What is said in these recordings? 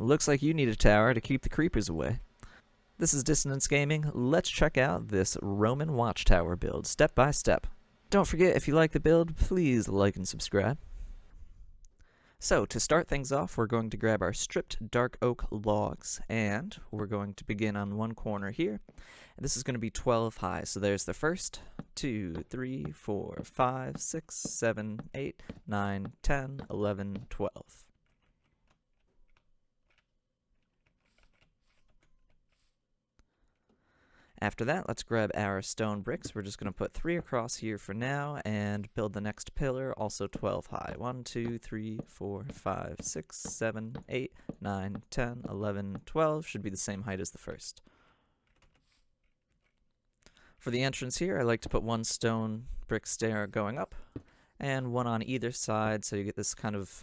looks like you need a tower to keep the creepers away. This is Dissonance Gaming. Let's check out this Roman Watchtower build, step by step. Don't forget, if you like the build, please like and subscribe. So, to start things off, we're going to grab our stripped dark oak logs, and we're going to begin on one corner here. And this is going to be 12 high, so there's the first, 2, 3, 4, 5, 6, 7, 8, 9, 10, 11, 12. After that, let's grab our stone bricks. We're just going to put 3 across here for now and build the next pillar, also 12 high. 1, 2, 3, 4, 5, 6, 7, 8, 9, 10, 11, 12. Should be the same height as the first. For the entrance here, I like to put 1 stone brick stair going up and 1 on either side, so you get this kind of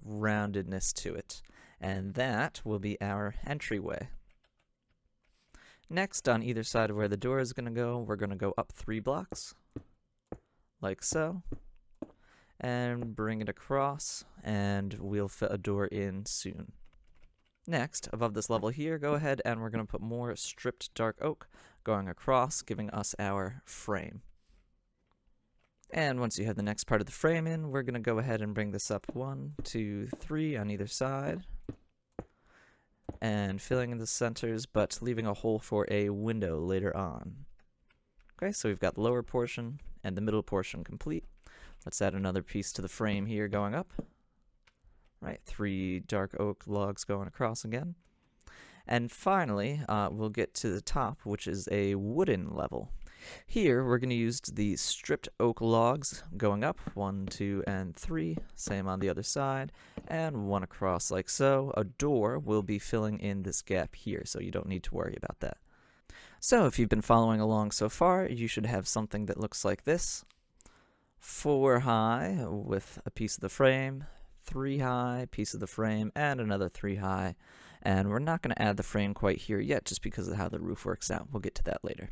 roundedness to it. And that will be our entryway. Next, on either side of where the door is going to go, we're going to go up 3 blocks, like so, and bring it across, and we'll fit a door in soon. Next, above this level here, go ahead and we're going to put more stripped dark oak going across, giving us our frame. And once you have the next part of the frame in, we're going to go ahead and bring this up 1, 2, 3 on either side, and filling in the centers, but leaving a hole for a window later on. Okay, so we've got the lower portion and the middle portion complete. Let's add another piece to the frame here going up. Right, 3 dark oak logs going across again. And finally, we'll get to the top, which is a wooden level. Here, we're going to use the stripped oak logs going up, 1, 2, and 3, same on the other side, and 1 across like so. A door will be filling in this gap here, so you don't need to worry about that. So, if you've been following along so far, you should have something that looks like this. 4 high with a piece of the frame, 3 high, piece of the frame, and another 3 high. And we're not going to add the frame quite here yet, just because of how the roof works out. We'll get to that later.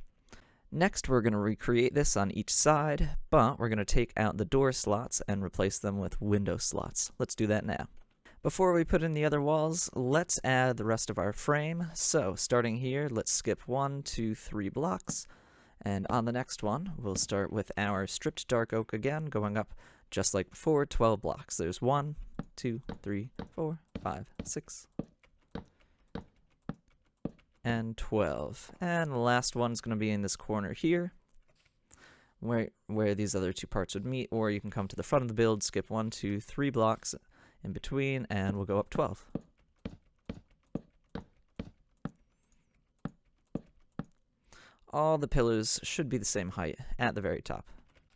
Next, we're going to recreate this on each side, but we're going to take out the door slots and replace them with window slots. Let's do that now. Before we put in the other walls, let's add the rest of our frame. So, starting here, let's skip 1, 2, 3 blocks. And on the next one, we'll start with our stripped dark oak again, going up just like before, 12 blocks. There's 1, 2, 3, 4, 5, 6, and 12. And the last one's going to be in this corner here, where these other 2 parts would meet, or you can come to the front of the build, skip 1, 2, 3 blocks in between, and we'll go up 12. All the pillars should be the same height at the very top.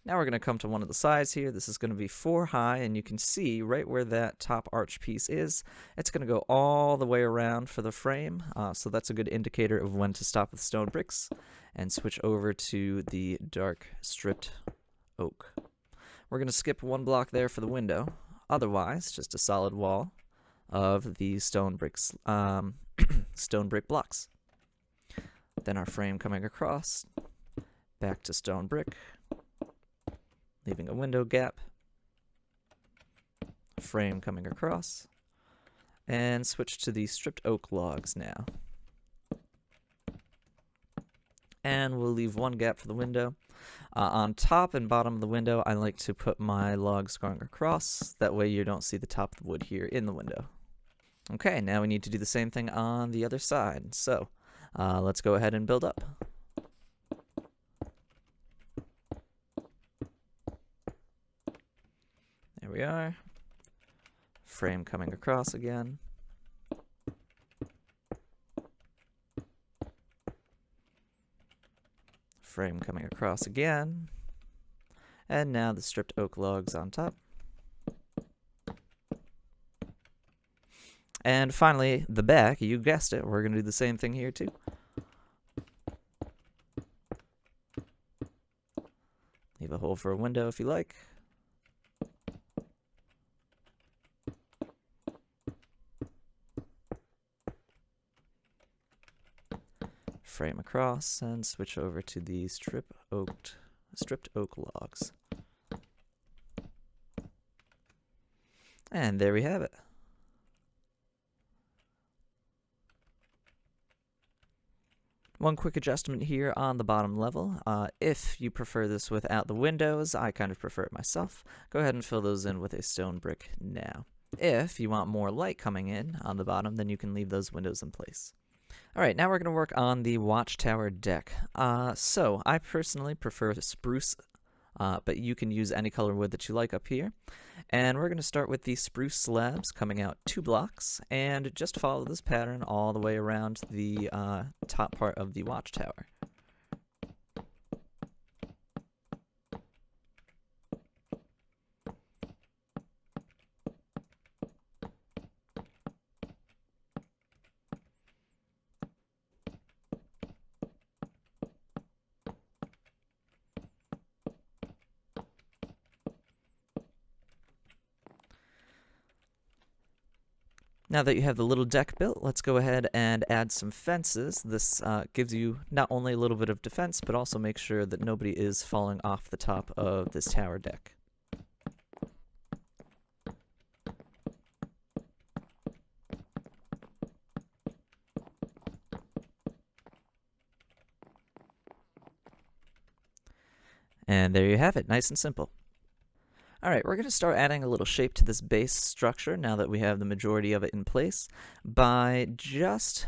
Now we're going to come to one of the sides here. This is going to be 4 high, and you can see right where that top arch piece is, it's going to go all the way around for the frame, so that's a good indicator of when to stop with stone bricks and switch over to the dark stripped oak. We're going to skip 1 block there for the window, otherwise just a solid wall of the stone bricks, stone brick blocks. Then our frame coming across, back to stone brick, leaving a window gap, frame coming across, and switch to the stripped oak logs now. And we'll leave 1 gap for the window. On top and bottom of the window, I like to put my logs going across. That way you don't see the top of the wood here in the window. Okay, now we need to do the same thing on the other side. So, let's go ahead and build up. There we are. Frame coming across again. Frame coming across again. And now the stripped oak logs on top. And finally, the back, you guessed it, we're going to do the same thing here too. Leave a hole for a window if you like. Frame across and switch over to the stripped oak logs. And there we have it. One quick adjustment here on the bottom level. If you prefer this without the windows, I kind of prefer it myself, go ahead and fill those in with a stone brick now. If you want more light coming in on the bottom, then you can leave those windows in place. Alright, now we're going to work on the Watchtower Deck. So I personally prefer spruce, but you can use any color wood that you like up here. And we're going to start with the spruce slabs coming out 2 blocks, and just follow this pattern all the way around the top part of the watchtower. Now that you have the little deck built, let's go ahead and add some fences. This gives you not only a little bit of defense, but also makes sure that nobody is falling off the top of this tower deck. And there you have it, nice and simple. Alright, we're going to start adding a little shape to this base structure now that we have the majority of it in place by just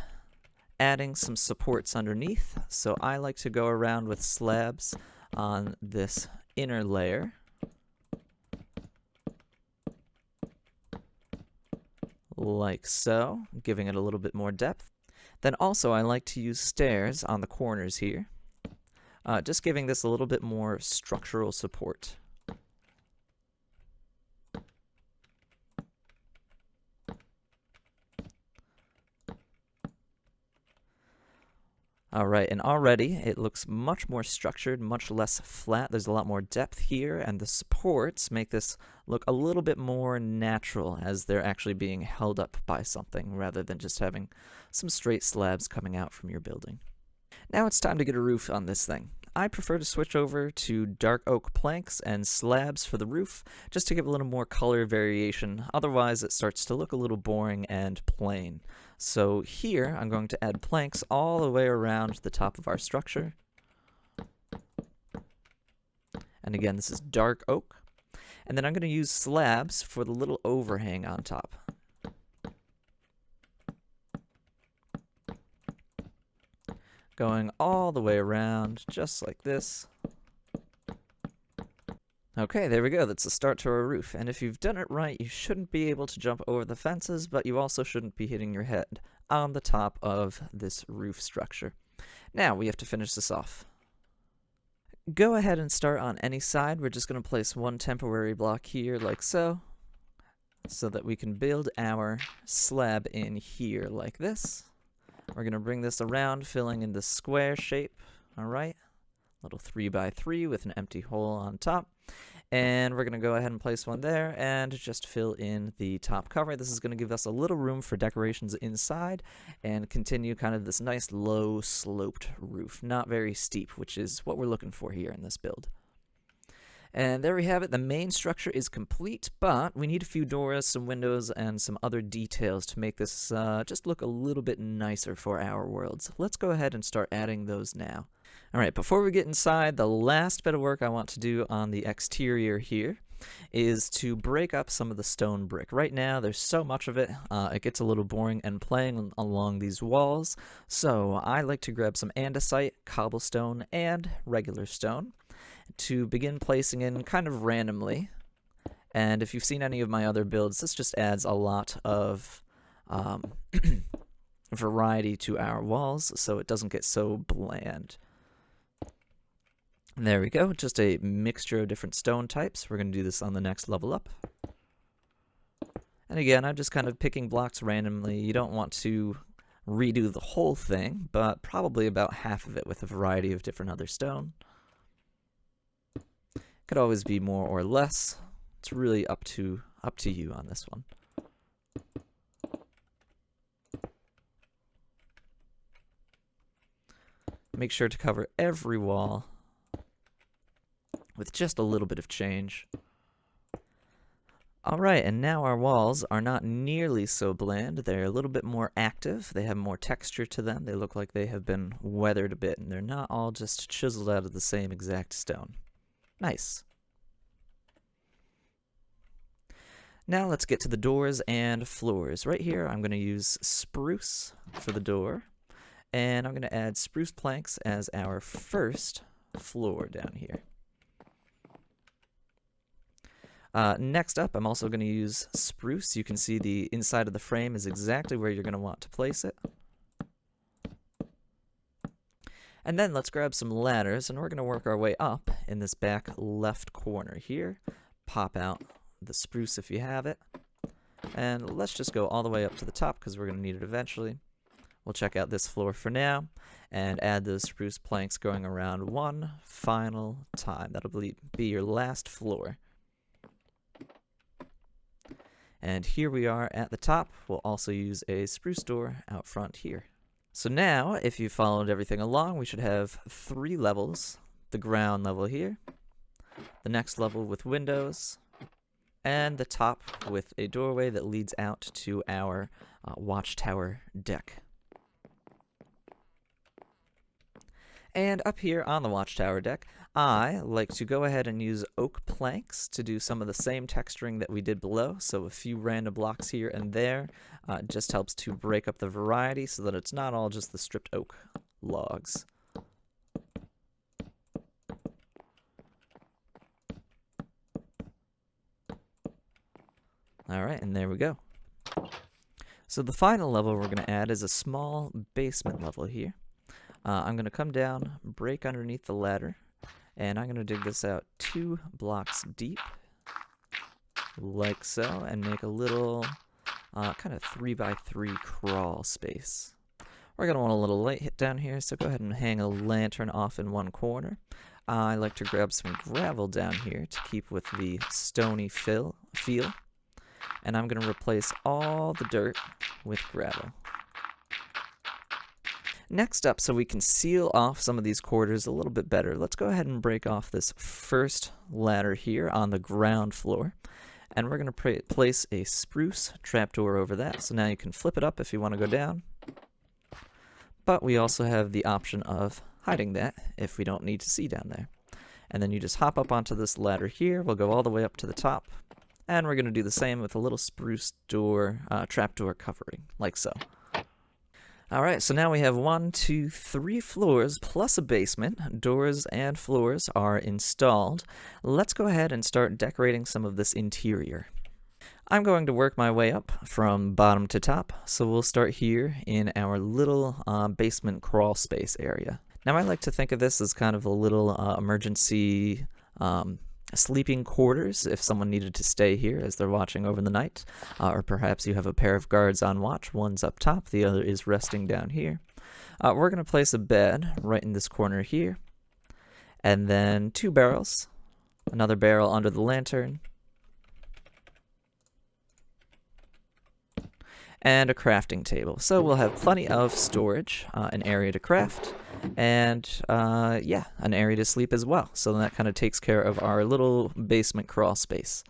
adding some supports underneath. So I like to go around with slabs on this inner layer. Like so, giving it a little bit more depth. Then also I like to use stairs on the corners here, just giving this a little bit more structural support. Alright, and already it looks much more structured, much less flat. There's a lot more depth here, and the supports make this look a little bit more natural as they're actually being held up by something rather than just having some straight slabs coming out from your building. Now it's time to get a roof on this thing. I prefer to switch over to dark oak planks and slabs for the roof, just to give a little more color variation. Otherwise it starts to look a little boring and plain. So here I'm going to add planks all the way around the top of our structure. And again, this is dark oak. And then I'm going to use slabs for the little overhang on top. Going all the way around, just like this. Okay, there we go. That's the start to our roof. And if you've done it right, you shouldn't be able to jump over the fences, but you also shouldn't be hitting your head on the top of this roof structure. Now we have to finish this off. Go ahead and start on any side. We're just going to place one temporary block here like so that we can build our slab in here like this. We're going to bring this around, filling in the square shape. Alright, little 3x3 with an empty hole on top. And we're going to go ahead and place one there and just fill in the top cover. This is going to give us a little room for decorations inside and continue kind of this nice low sloped roof. Not very steep, which is what we're looking for here in this build. And there we have it. The main structure is complete, but we need a few doors, some windows, and some other details to make this just look a little bit nicer for our worlds. Let's go ahead and start adding those now. Alright, before we get inside, the last bit of work I want to do on the exterior here is to break up some of the stone brick. Right now, there's so much of it, it gets a little boring and playing along these walls, so I like to grab some andesite, cobblestone, and regular stone to begin placing in kind of randomly. And if you've seen any of my other builds, this just adds a lot of variety to our walls, so it doesn't get so bland. There we go, just a mixture of different stone types. We're going to do this on the next level up. And again, I'm just kind of picking blocks randomly. You don't want to redo the whole thing, but probably about half of it with a variety of different other stone. Could always be more or less. It's really up to you on this one. Make sure to cover every wall with just a little bit of change. Alright, and now our walls are not nearly so bland. They're a little bit more active. They have more texture to them. They look like they have been weathered a bit, and they're not all just chiseled out of the same exact stone. Nice. Now let's get to the doors and floors. Right here, I'm going to use spruce for the door, and I'm going to add spruce planks as our first floor down here. Next up, I'm also going to use spruce. You can see the inside of the frame is exactly where you're going to want to place it. And then let's grab some ladders, and we're going to work our way up in this back left corner here. Pop out the spruce if you have it. And let's just go all the way up to the top because we're going to need it eventually. We'll check out this floor for now and add those spruce planks going around one final time. That'll be your last floor. And here we are at the top. We'll also use a spruce door out front here. So now, if you followed everything along, we should have 3 levels. The ground level here, the next level with windows, and the top with a doorway that leads out to our Watchtower Deck. And up here on the Watchtower Deck, I like to go ahead and use oak planks to do some of the same texturing that we did below. So a few random blocks here and there just helps to break up the variety so that it's not all just the stripped oak logs. Alright, and there we go. So the final level we're going to add is a small basement level here. I'm going to come down, break underneath the ladder, and I'm going to dig this out 2 blocks deep, like so, and make a little kind of 3x3 crawl space. We're going to want a little light hit down here, so go ahead and hang a lantern off in one corner. I like to grab some gravel down here to keep with the stony feel. And I'm going to replace all the dirt with gravel. Next up, so we can seal off some of these quarters a little bit better, let's go ahead and break off this first ladder here on the ground floor. And we're going to place a spruce trapdoor over that. So now you can flip it up if you want to go down. But we also have the option of hiding that if we don't need to see down there. And then you just hop up onto this ladder here. We'll go all the way up to the top. And we're going to do the same with a little spruce door, trapdoor covering, like so. Alright, so now we have 1, 2, 3 floors plus a basement. Doors and floors are installed. Let's go ahead and start decorating some of this interior. I'm going to work my way up from bottom to top, so we'll start here in our little basement crawl space area. Now I like to think of this as kind of a little emergency sleeping quarters if someone needed to stay here as they're watching over the night, or perhaps you have a pair of guards on watch. One's up top, the other is resting down here. We're going to place a bed right in this corner here, and then 2 barrels, another barrel under the lantern, and a crafting table. So we'll have plenty of storage, an area to craft, and yeah, an area to sleep as well. So that kind of takes care of our little basement crawl space.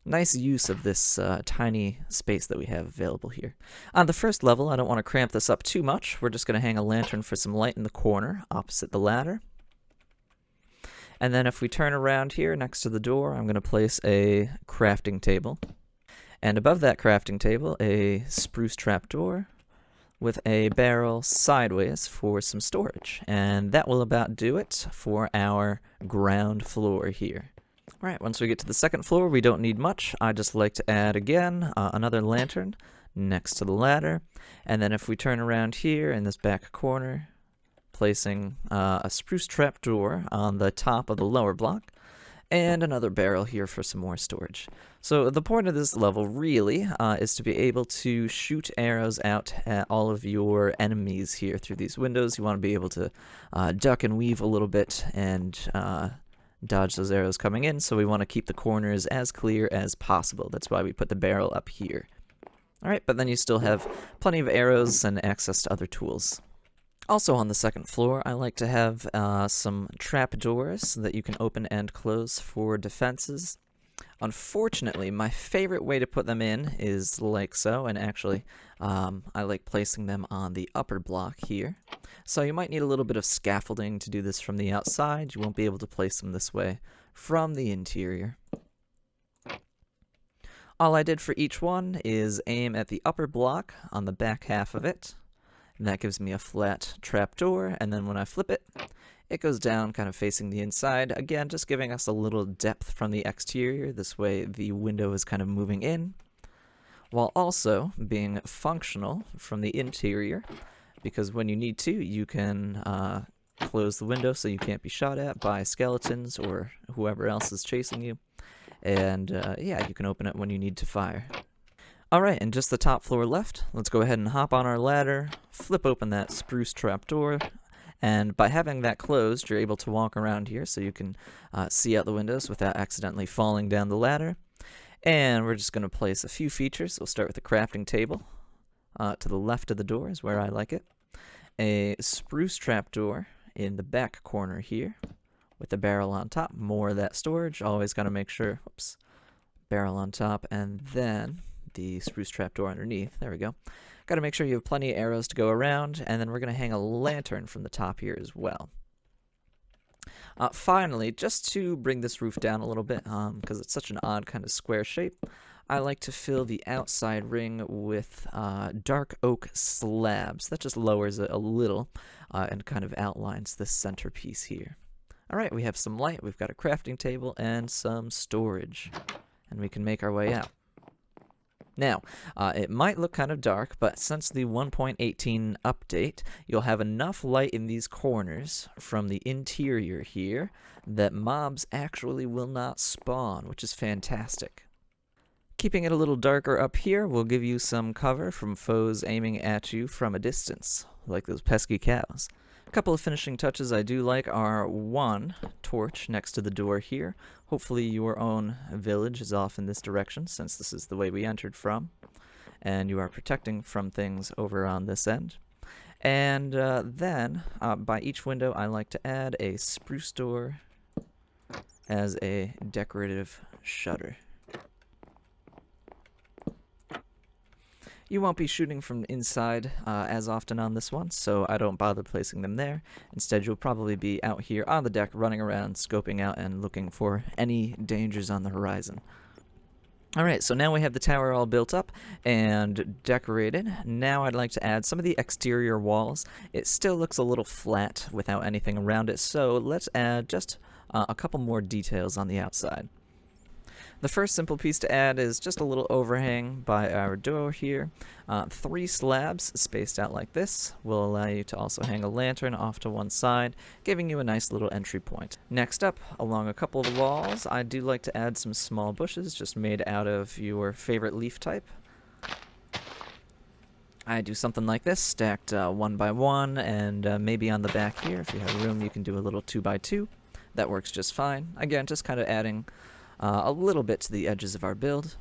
Nice use of this tiny space that we have available here. On the first level, I don't want to cramp this up too much. We're just going to hang a lantern for some light in the corner opposite the ladder. And then if we turn around here next to the door, I'm going to place a crafting table. And above that crafting table, a spruce trapdoor with a barrel sideways for some storage. And that will about do it for our ground floor here. Alright, once we get to the second floor, we don't need much. I just like to add, again, another lantern next to the ladder. And then if we turn around here in this back corner, placing a spruce trapdoor on the top of the lower block, and another barrel here for some more storage. So the point of this level really is to be able to shoot arrows out at all of your enemies here through these windows. You want to be able to duck and weave a little bit and dodge those arrows coming in, so we want to keep the corners as clear as possible. That's why we put the barrel up here. Alright, but then you still have plenty of arrows and access to other tools. Also on the second floor, I like to have some trapdoors that you can open and close for defenses. Unfortunately, my favorite way to put them in is like so, and actually, I like placing them on the upper block here. So you might need a little bit of scaffolding to do this from the outside. You won't be able to place them this way from the interior. All I did for each one is aim at the upper block on the back half of it, and that gives me a flat trapdoor, and then when I flip it, it goes down kind of facing the inside, again just giving us a little depth from the exterior. This way the window is kind of moving in, while also being functional from the interior, because when you need to, you can close the window so you can't be shot at by skeletons or whoever else is chasing you. And yeah, you can open it when you need to fire. Alright, and just the top floor left, let's go ahead and hop on our ladder, flip open that spruce trapdoor, and by having that closed, you're able to walk around here so you can see out the windows without accidentally falling down the ladder. And we're just going to place a few features. We'll start with the crafting table. To the left of the door is where I like it. A spruce trapdoor in the back corner here with the barrel on top. More of that storage. Always got to make sure, whoops, barrel on top, and then the spruce trapdoor underneath. There we go. Got to make sure you have plenty of arrows to go around, and then we're going to hang a lantern from the top here as well. Finally, just to bring this roof down a little bit, because it's such an odd kind of square shape, I like to fill the outside ring with dark oak slabs. That just lowers it a little and kind of outlines this centerpiece here. Alright, we have some light, we've got a crafting table, and some storage. And we can make our way out. Now, it might look kind of dark, but since the 1.18 update, you'll have enough light in these corners from the interior here that mobs actually will not spawn, which is fantastic. Keeping it a little darker up here will give you some cover from foes aiming at you from a distance, like those pesky cows. A couple of finishing touches I do like are one torch next to the door here. Hopefully your own village is off in this direction, since this is the way we entered from, and you are protecting from things over on this end. And then by each window I like to add a spruce door as a decorative shutter. You won't be shooting from inside as often on this one, so I don't bother placing them there. Instead, you'll probably be out here on the deck running around, scoping out, and looking for any dangers on the horizon. Alright, so now we have the tower all built up and decorated. Now I'd like to add some of the exterior walls. It still looks a little flat without anything around it, so let's add just a couple more details on the outside. The first simple piece to add is just a little overhang by our door here. 3 slabs spaced out like this will allow you to also hang a lantern off to one side, giving you a nice little entry point. Next up, along a couple of the walls, I do like to add some small bushes just made out of your favorite leaf type. I do something like this, stacked 1 by 1, and maybe on the back here, if you have room, you can do a little 2 by 2. That works just fine. Again, just kind of adding a little bit to the edges of our build.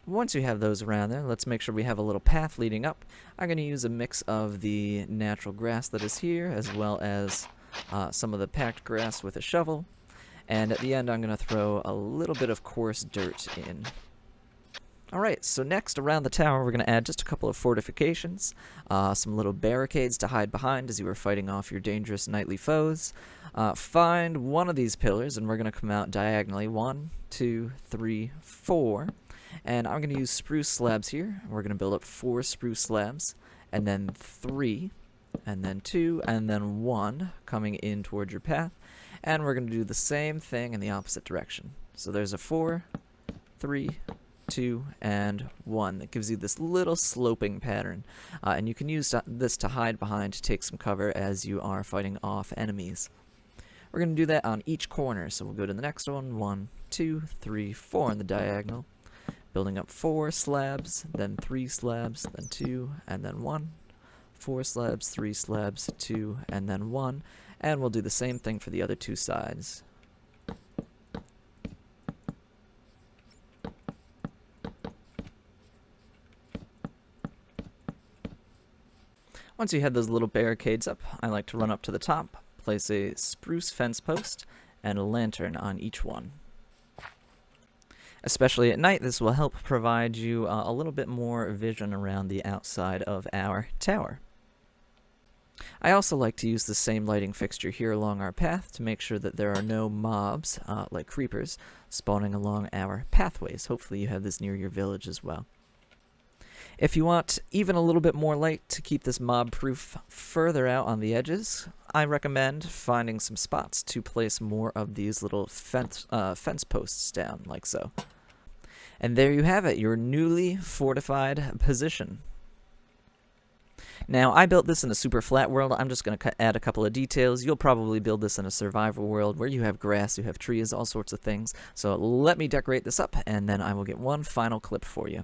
Once we have those around there, let's make sure we have a little path leading up. I'm going to use a mix of the natural grass that is here, as well as some of the packed grass with a shovel. And at the end, I'm going to throw a little bit of coarse dirt in. Alright, so next around the tower, we're going to add just a couple of fortifications, some little barricades to hide behind as you are fighting off your dangerous nightly foes. Find one of these pillars, and we're going to come out diagonally. 1, 2, 3, 4. And I'm going to use spruce slabs here. We're going to build up 4 spruce slabs, and then 3, and then 2, and then 1 coming in towards your path. And we're going to do the same thing in the opposite direction. So there's a 4, 3, 2, and 1. That gives you this little sloping pattern. And you can use this to hide behind to take some cover as you are fighting off enemies. We're going to do that on each corner, so we'll go to the next one. 1, 2, 3, 4 in the diagonal. Building up 4 slabs, then 3 slabs, then 2, and then 1. 4 slabs, 3 slabs, 2, and then 1. And we'll do the same thing for the other 2 sides. Once you have those little barricades up, I like to run up to the top, place a spruce fence post, and a lantern on each one. Especially at night, this will help provide you a little bit more vision around the outside of our tower. I also like to use the same lighting fixture here along our path to make sure that there are no mobs, like creepers, spawning along our pathways. Hopefully you have this near your village as well. If you want even a little bit more light to keep this mob-proof further out on the edges, I recommend finding some spots to place more of these little fence posts down, like so. And there you have it, your newly fortified position. Now, I built this in a super flat world. I'm just going to add a couple of details. You'll probably build this in a survival world where you have grass, you have trees, all sorts of things. So let me decorate this up, and then I will get one final clip for you.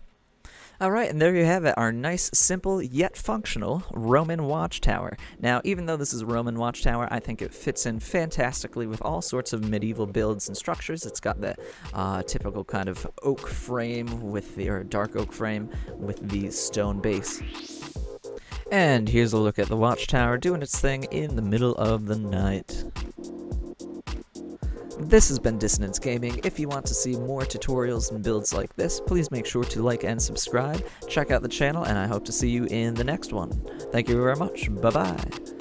Alright, and there you have it, our nice, simple, yet functional Roman Watchtower. Now, even though this is a Roman Watchtower, I think it fits in fantastically with all sorts of medieval builds and structures. It's got that typical kind of oak frame or dark oak frame with the stone base. And here's a look at the Watchtower doing its thing in the middle of the night. This has been Dissonance Gaming. If you want to see more tutorials and builds like this, please make sure to like and subscribe. Check out the channel, and I hope to see you in the next one. Thank you very much. Bye-bye.